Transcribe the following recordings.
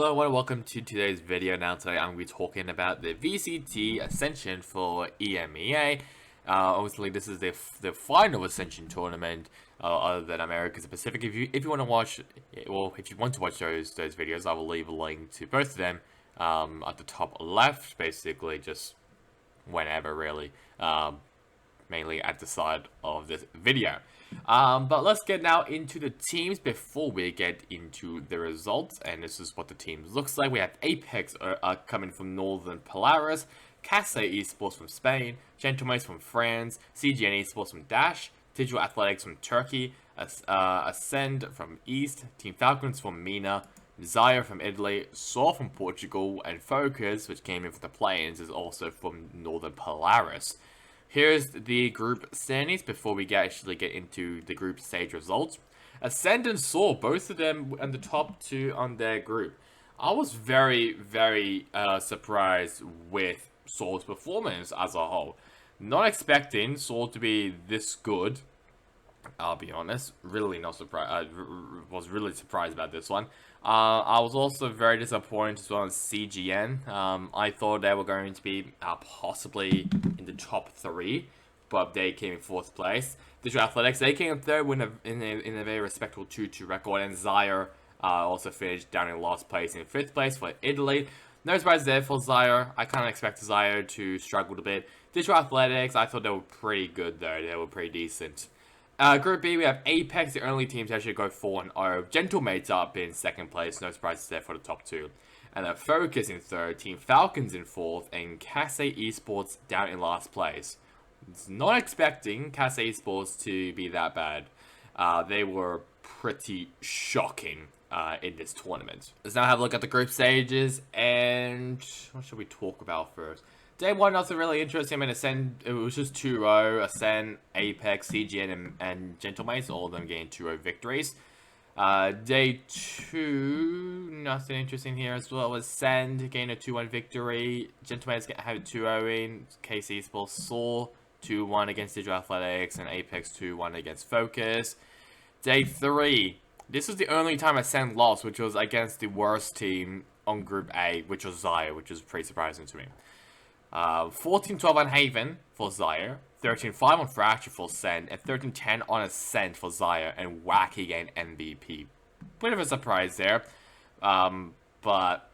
Hello and welcome to today's video. Now today I'm going to be talking about the VCT Ascension for EMEA. Obviously this is the final Ascension tournament other than America's Pacific. If you want to watch, well, if you want to watch those videos, I will leave a link to both of them at the top left, basically just whenever really. Mainly at the side of this video. But let's get now into the teams before we get into the results. And this is what the teams looks like. We have Apex coming from Northern Polaris, Casay Esports from Spain, Gentlemen from France, CGN Esports from Dash, Digital Athletics from Turkey, Ascend from East, Team Falcons from MENA, Zaya from Italy, Saw from Portugal, and Focus, which came in for the play-ins, is also from Northern Polaris. Here's the group standings before we actually get into the group stage results. Ascend and Saw, both of them in the top two on their group. I was very surprised with Saw's performance as a whole. Not expecting Saw to be this good. I'll be honest, really not surprised. I was really surprised about this one. I was also very disappointed as well in CGN. I thought they were going to be possibly in the top 3, but they came in 4th place. Digital Athletics, they came in 3rd in a very respectable 2-2 record, and Zaire also finished down in last place in 5th place for Italy. No surprise there for Zaire. I kind of expected Zaire to struggle a bit. Digital Athletics, I thought they were pretty good though. They were pretty decent. Group B, we have Apex, the only team to actually go 4-0. Gentlemates up in 2nd place, no surprises there for the top 2. And then Focus in 3rd, Team Falcons in 4th, and Casay Esports down in last place. Not expecting Casay Esports to be that bad. They were pretty shocking in this tournament. Let's now have a look at the group stages, and what should we talk about first? Day 1, nothing really interesting. I mean, Ascend, it was just 2-0. Ascend, Apex, CGN, and Gentlemates, all of them getting 2-0 victories. Day 2, nothing interesting here as well. Ascend getting a 2-1 victory. Gentlemates have a 2-0 in. KC Sports Saw 2-1 against Digital Athletics, and Apex 2-1 against Focus. Day 3, this was the only time Ascend lost, which was against the worst team on Group A, which was Zaire, which was pretty surprising to me. 14-12 on Haven for Zaire, 13-5 on Fracture for Ascend, and 13-10 on Ascent for Zaire, and Wacky again MVP. Bit of a surprise there, but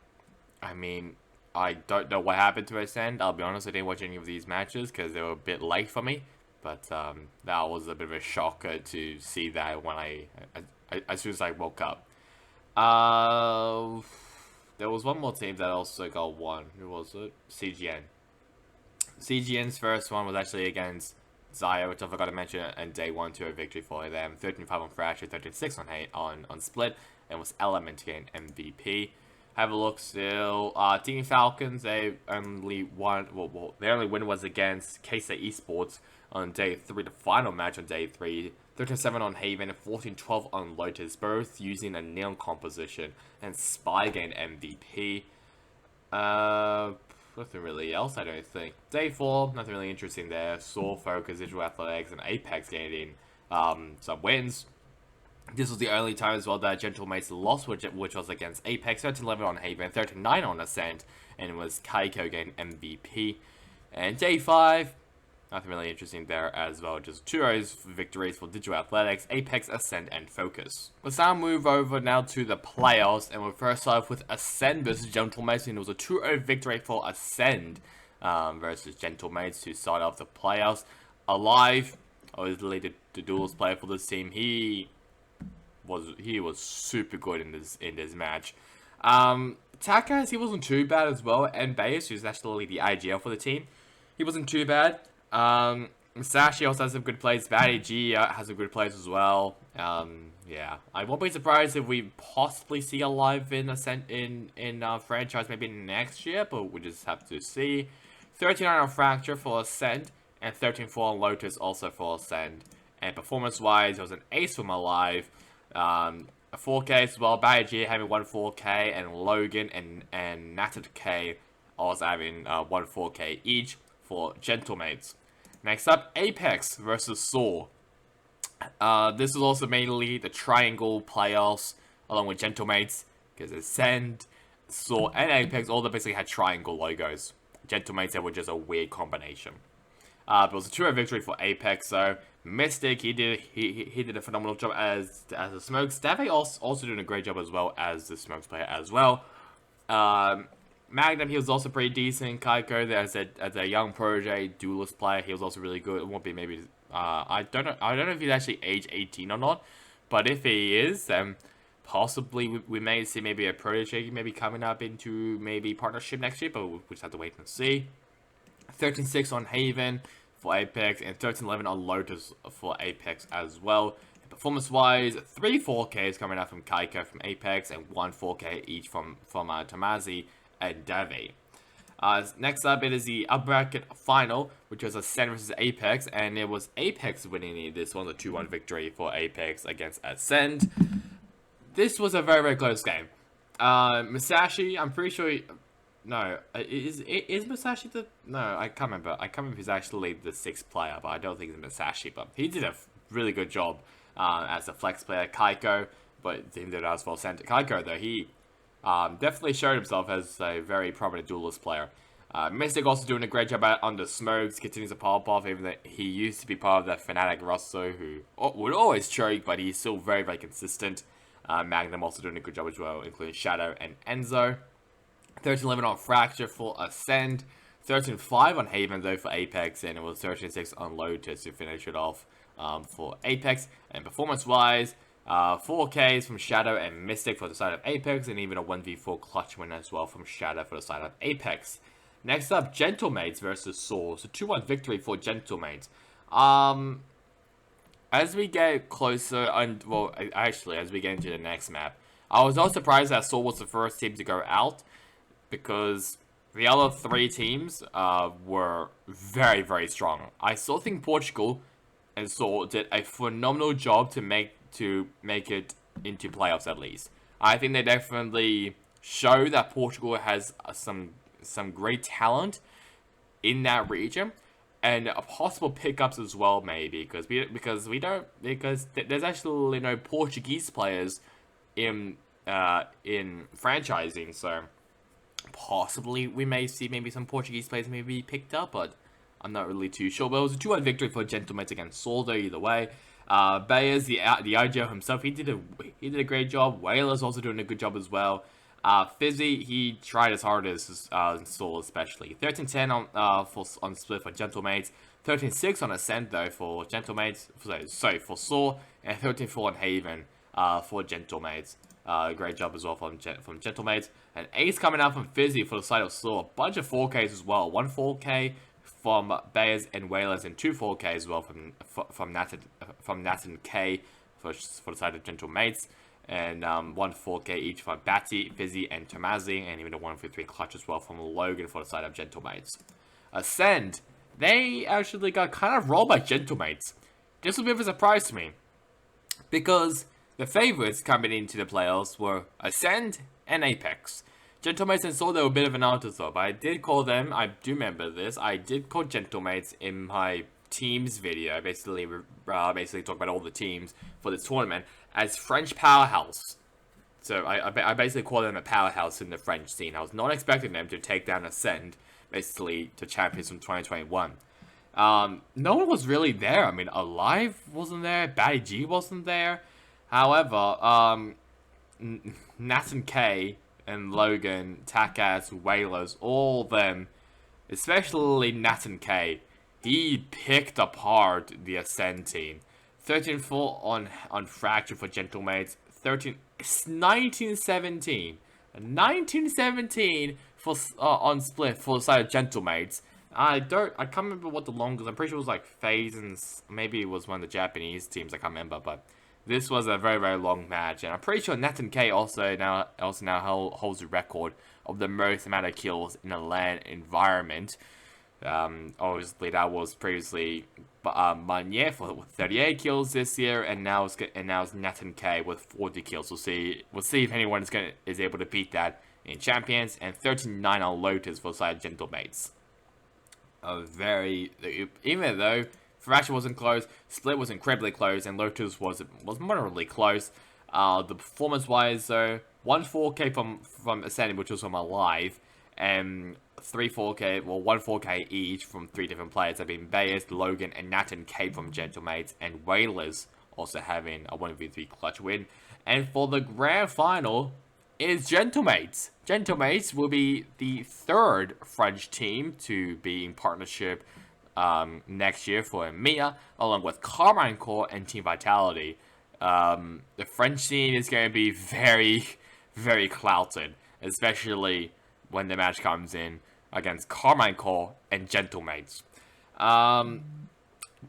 I mean, I don't know what happened to Ascend. I'll be honest, I didn't watch any of these matches because they were a bit late for me, but that was a bit of a shocker to see that when as soon as I woke up. There was one more team that also got one. Who was it? CGN. CGN's first one was actually against Zaire, which I forgot to mention, and day 1 2-0 victory for them. 13-5 on Fracture, 13-6 on Split, and was Element getting MVP. Have a look still. Team Falcons, they only won. Well, their only win was against Casay Esports on day 3, the final match on day 3. 13-7 on Haven and 14-12 on Lotus, both using a neon composition, and Spy gained MVP. Nothing really else, I don't think. Day 4, nothing really interesting there. Saw, Focus, Digital Athletics, and Apex gaining some wins. This was the only time as well that Gentlemates lost, which was against Apex. 13-11 on Haven, 13-9 on Ascent, and it was Kaiko getting MVP. And day 5, nothing really interesting there as well. Just 2-0 victories for Digital Athletics, Apex, Ascend, and Focus. Let's now move over now to the playoffs, and we'll first start off with Ascend versus Gentlemates, and it was a 2-0 victory for Ascend versus Gentlemates to start off the playoffs. Alive, obviously the duels player for this team, he was super good in this match. Takas, he wasn't too bad as well, and Bayes, who's actually the IGL for the team, he wasn't too bad. Sashi also has some good plays. Batty G has some good plays as well. Yeah, I won't be surprised if we possibly see Alive in Ascent in franchise maybe next year, but we just have to see. 13-9 on Fracture for Ascent, and 13-4 on Lotus also for Ascent. And performance-wise, it was an ace from Alive. A 4K as well. Batty G having 1 4K, and Logan and Natted K also having 1 4K each for Gentlemates. Next up, Apex versus Saw. This is also mainly the triangle playoffs along with Gentlemates, because Ascend, Saw, and Apex, all that basically had triangle logos. Gentlemates that were just a weird combination. But it was a 2-0 victory for Apex, so Mystic, he did a phenomenal job as the Smokes. Dave also doing a great job as well as the Smokes player as well. Magnum, he was also pretty decent. Kaiko, as a young protege duelist player, he was also really good. It won't be maybe I don't know if he's actually age 18 or not, but if he is, then possibly we may see maybe a protege maybe coming up into maybe partnership next year, but we'll just have to wait and see. 13-6 on Haven for Apex, and 13-11 on Lotus for Apex as well. Performance-wise, 3 4Ks coming out from Kaiko from Apex, and 1 4K each from Tamazi and Devi. Next up, it is the upper bracket final, which was Ascend versus Apex, and it was Apex winning this one, a 2-1 victory for Apex against Ascend. This was a very, very close game. Masashi, I'm pretty sure... No, is Masashi the... No, I can't remember. I can't remember if he's actually the 6th player, but I don't think it's Masashi. But he did a really good job as a flex player. Kaiko, but he did as well. Kaiko, though, he definitely showed himself as a very prominent duelist player. Mystic also doing a great job on the Smokes, continues to pop off, even though he used to be part of that Fnatic Russo, who would always choke, but he's still very, very consistent. Magnum also doing a good job as well, including Shadow and Enzo. 13-11 on Fracture for Ascend. 13-5 on Haven, though, for Apex. And it was 13-6 on Lotus to finish it off for Apex. And performance-wise, 4Ks from Shadow and Mystic for the side of Apex. And even a 1v4 clutch win as well from Shadow for the side of Apex. Next up, Gentlemates versus Saw. So 2-1 victory for Gentlemates. As we get closer, well, actually, as we get into the next map, I was not surprised that Saw was the first team to go out, because the other 3 teams were very, very strong. I still think Portugal and Saw did a phenomenal job to make it into playoffs at least. I think they definitely show that Portugal has some great talent in that region, and possible pickups as well, maybe because there's actually no Portuguese players in franchising, so possibly we may see maybe some Portuguese players maybe picked up, but I'm not really too sure. But it was a 2-1 victory for Gentlemen against Soldo either way. Bayers, the IGL himself, he did a great job. Whaler's also doing a good job as well. Fizzy, he tried his hardest in Soul especially. 13-10 on split for Gentlemates. 13-6 on Ascent though for Gentlemates. Sorry, for Soul, and 13-4 on Haven for Gentlemates. Great job as well from Gentlemates. And Ace coming out from Fizzy for the side of Saw. A bunch of 4Ks as well. 1 4K from Bayers and Whalers, and 2 4K as well from Nathan K for the side of Gentlemates. And 1 4K each from Batty, Fizzy, and Tomazi. And even a 1-3 clutch as well from Logan for the side of Gentlemates. Ascend, they actually got kind of rolled by Gentlemates. This was a bit of a surprise to me, because the favorites coming into the playoffs were Ascend and Apex. Gentlemates and Soul, they were a bit of an afterthought, but I did call them, I do remember this, I did call Gentlemates in my teams video, basically talk about all the teams for this tournament, as French powerhouse. So I basically call them a powerhouse in the French scene. I was not expecting them to take down Ascend, basically, to champions from 2021. No one was really there. I mean, Alive wasn't there, Batty G wasn't there. However, Nathan K and Logan, Takas, Whalers, all of them, especially Nathan K, he picked apart the Ascend team. 13-4 on Fracture for Gentlemates. 19-17 for on Split for the side of Gentlemates. I can't remember what the longest. I'm pretty sure it was like FaZe, and maybe it was one of the Japanese teams. I can't remember, but this was a very, very long match, and I'm pretty sure Nathan K also now holds the record of the most amount of kills in a LAN environment. Obviously, that was previously Manier with 38 kills this year, and now it's Nathan K with 40 kills. We'll see if anyone is able to beat that in Champions. And 13-9 on Lotus for the side of Gentlemates. Even though Fracture wasn't close, Split was incredibly close, and Lotus was moderately close. The performance-wise, though, 1 4K from Ascending, which was from my live, and 3 4K, well, 1 4K each from 3 different players. Have been Bayes, Logan, and Nathan K from Gentlemates, and Whalers also having a 1v3 clutch win. And for the grand final is Gentlemates. Gentlemates will be the 3rd French team to be in partnership next year for EMEA, along with Carmine Core and Team Vitality. The French scene is going to be very, very clouded, especially when the match comes in against Carmine Core and Gentlemates.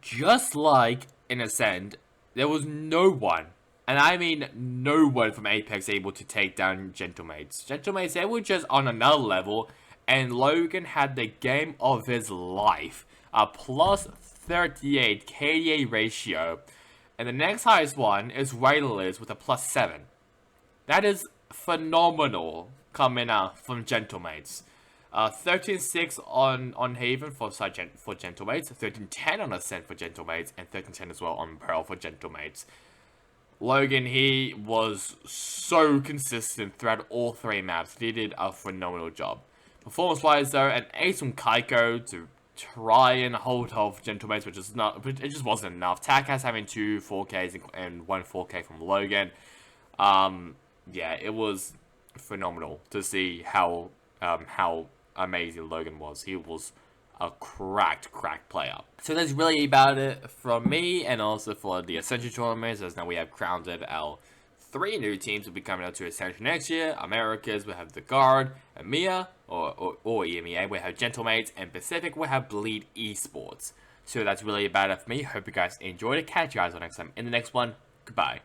Just like in Ascend, there was no one, and I mean no one from Apex able to take down Gentlemates. Gentlemates, they were just on another level, and Logan had the game of his life. A plus 38 KDA ratio. And the next highest one is Whalers with a plus 7. That is phenomenal coming out from Gentlemates. 13-6 on Haven for Gentlemates, 13-10 on Ascent for Gentlemates, and 13-10 as well on Pearl for Gentlemates. Logan, he was so consistent throughout all 3 maps. He did a phenomenal job. Performance-wise, though, an ace from Kaiko to try and hold off Gentlemates, which is not, it just wasn't enough. Takas having 2 4Ks and 1 4K from Logan. Yeah, it was phenomenal to see how amazing Logan was. He was a cracked player. So that's really about it from me, and also for the Ascension tournaments, as now we have crowned our 3 new teams will be coming out to Ascension next year. Americas, we have the Guard, EMEA, or EMEA, we have Gentlemates, and Pacific, we have Bleed Esports. So that's really about it for me. Hope you guys enjoyed it. Catch you guys on next time in the next one. Goodbye.